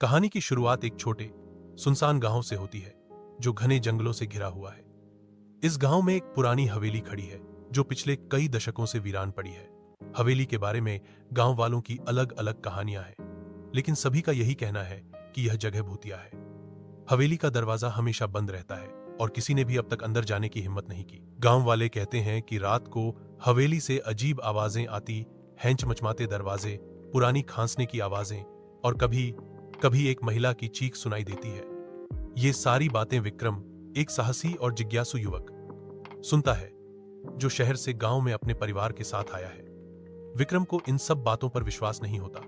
कहानी की शुरुआत एक छोटे सुनसान गांव से होती है जो घने जंगलों से घिरा हुआ है। इस गांव में एक पुरानी हवेली खड़ी है जो पिछले कई दशकों से वीरान पड़ी है। हवेली के बारे में गांव वालों की अलग अलग कहानियां हैं, लेकिन सभी का यही कहना है कि यह जगह भूतिया है। हवेली का दरवाजा हमेशा बंद रहता है और किसी ने भी अब तक अंदर जाने की हिम्मत नहीं की। गांव वाले कहते हैं कि रात को हवेली से अजीब आवाजें आती हैं, चमचमाते दरवाजे, पुरानी खांसने की आवाजें और कभी कभी एक महिला की चीख सुनाई देती है। ये सारी बातें विक्रम, एक साहसी और जिज्ञासु युवक, सुनता है जो शहर से गांव में अपने परिवार के साथ आया है। विक्रम को इन सब बातों पर विश्वास नहीं होता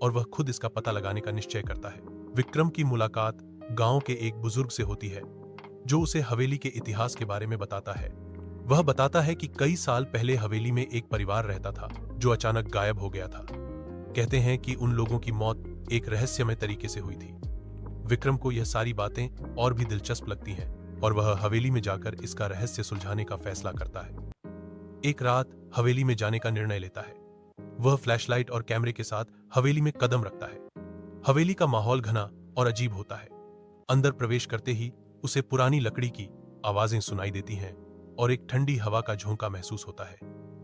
और वह खुद इसका पता लगाने का निश्चय करता है। विक्रम की मुलाकात गांव के एक बुजुर्ग से होती है जो उसे हवेली के इतिहास के बारे में बताता है। वह बताता है कि कई साल पहले हवेली में एक परिवार रहता था जो अचानक गायब हो गया था। कहते हैं कि उन लोगों की मौत एक रहस्यमय तरीके से हुई थी। विक्रम को यह सारी बातें और भी दिलचस्प लगती हैं और वह हवेली में जाकर इसका रहस्य सुलझाने का फैसला करता है। एक रात हवेली में जाने का निर्णय लेता है। वह फ्लैशलाइट और कैमरे के साथ हवेली में कदम रखता है। हवेली का माहौल घना और अजीब होता है। अंदर प्रवेश करते ही उसे पुरानी लकड़ी की आवाजें सुनाई देती हैं और एक ठंडी हवा का झोंका महसूस होता है।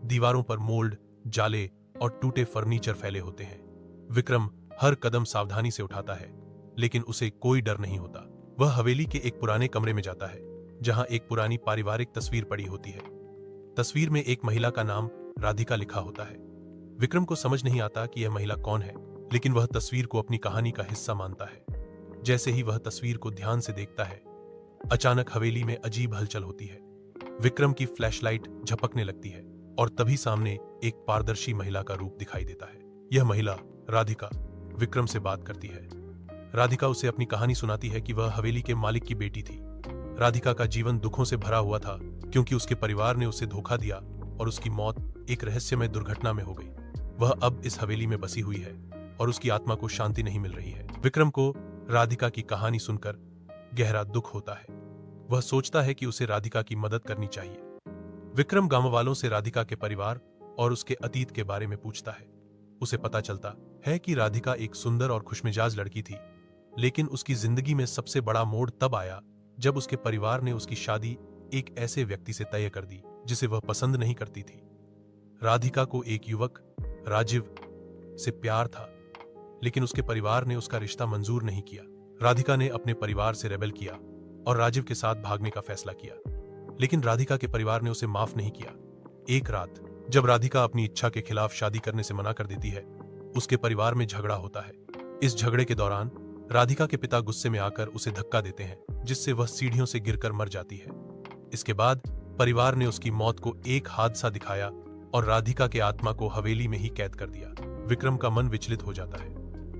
दीवारों पर मोल्ड, जाले और टूटे फर्नीचर फैले होते हैं। विक्रम हर कदम सावधानी से उठाता है, लेकिन उसे कोई डर नहीं होता। वह हवेली के एक पुराने कमरे में जाता है जहां एक पुरानी पारिवारिक तस्वीर पड़ी होती है। तस्वीर में एक महिला का नाम राधिका लिखा होता है। विक्रम को समझ नहीं आता कि यह महिला कौन है, लेकिन वह तस्वीर को अपनी कहानी का हिस्सा मानता है। जैसे ही वह तस्वीर को ध्यान से देखता है, अचानक हवेली में अजीब हलचल होती है। विक्रम की फ्लैशलाइट झपकने लगती है और तभी सामने एक पारदर्शी महिला का रूप दिखाई देता है। यह महिला राधिका विक्रम से बात करती है। राधिका उसे अपनी कहानी सुनाती है कि वह हवेली के मालिक की बेटी थी। राधिका का जीवन दुखों से भरा हुआ था क्योंकि उसके परिवार ने उसे धोखा दिया और उसकी मौत एक रहस्यमय दुर्घटना में हो गई। वह अब इस हवेली में बसी हुई है और उसकी आत्मा को शांति नहीं मिल रही है। विक्रम को राधिका की कहानी सुनकर गहरा दुख होता है। वह सोचता है कि उसे राधिका की मदद करनी चाहिए। विक्रम गांव वालों से राधिका के परिवार और उसके अतीत के बारे में पूछता है। उसे पता चलता है कि राधिका एक सुंदर और खुशमिजाज लड़की थी, लेकिन उसकी जिंदगी में सबसे बड़ा मोड़ तब आया जब उसके परिवार ने उसकी शादी एक ऐसे व्यक्ति से तय कर दी जिसे वह पसंद नहीं करती थी। राधिका को एक युवक राजीव से प्यार था, लेकिन उसके परिवार ने उसका रिश्ता मंजूर नहीं किया। राधिका ने अपने परिवार से रेबेल किया और राजीव के साथ भागने का फैसला किया, लेकिन राधिका के परिवार ने उसे माफ नहीं किया। एक रात जब राधिका अपनी इच्छा के खिलाफ शादी करने से मना कर देती है, उसके परिवार में झगड़ा होता है। इस झगड़े के दौरान राधिका के पिता गुस्से में आकर उसे धक्का देते हैं, जिससे वह सीढ़ियों से गिरकर मर जाती है। इसके बाद परिवार ने उसकी मौत को एक हादसा दिखाया और राधिका के आत्मा को हवेली में ही कैद कर दिया। विक्रम का मन विचलित हो जाता है।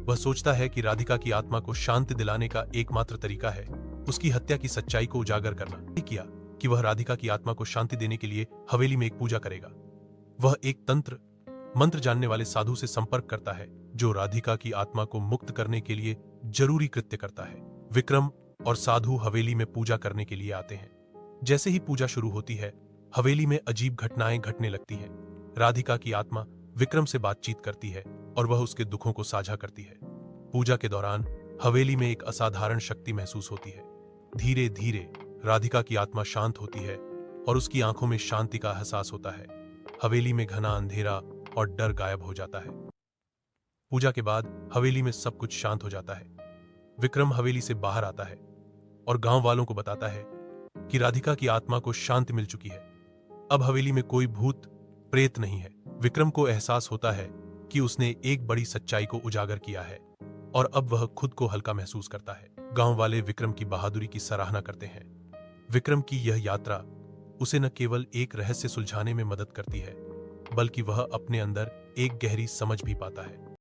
वह सोचता है कि राधिका की आत्मा को शांति दिलाने का एकमात्र तरीका है उसकी हत्या की सच्चाई को उजागर करना। किया कि वह राधिका की आत्मा को शांति देने के लिए हवेली में एक पूजा करेगा। वह एक मंत्र जानने वाले साधु से संपर्क करता है जो राधिका की आत्मा को मुक्त करने के लिए जरूरी कृत्य करता है। विक्रम और साधु हवेली में पूजा करने के लिए आते हैं। जैसे ही पूजा शुरू होती है, हवेली में अजीब घटनाएं घटने लगती हैं। राधिका की आत्मा विक्रम से बातचीत करती है और वह उसके दुखों को साझा करती है। पूजा के दौरान हवेली में एक असाधारण शक्ति महसूस होती है। धीरे धीरे राधिका की आत्मा शांत होती है और उसकी आंखों में शांति का एहसास होता है। हवेली में घना अंधेरा और डर गायब हो जाता है। पूजा के बाद हवेली में सब कुछ शांत हो जाता है। विक्रम हवेली से बाहर आता है और गांव वालों को बताता है कि राधिका की आत्मा को शांति मिल चुकी है। अब हवेली में कोई भूत प्रेत नहीं है। विक्रम को एहसास होता है कि उसने एक बड़ी सच्चाई को उजागर किया है और अब वह खुद को हल्का महसूस करता है। गांव वाले विक्रम की बहादुरी की सराहना करते हैं। विक्रम की यह यात्रा उसे न केवल एक रहस्य सुलझाने में मदद करती है, बल्कि वह अपने अंदर एक गहरी समझ भी पाता है।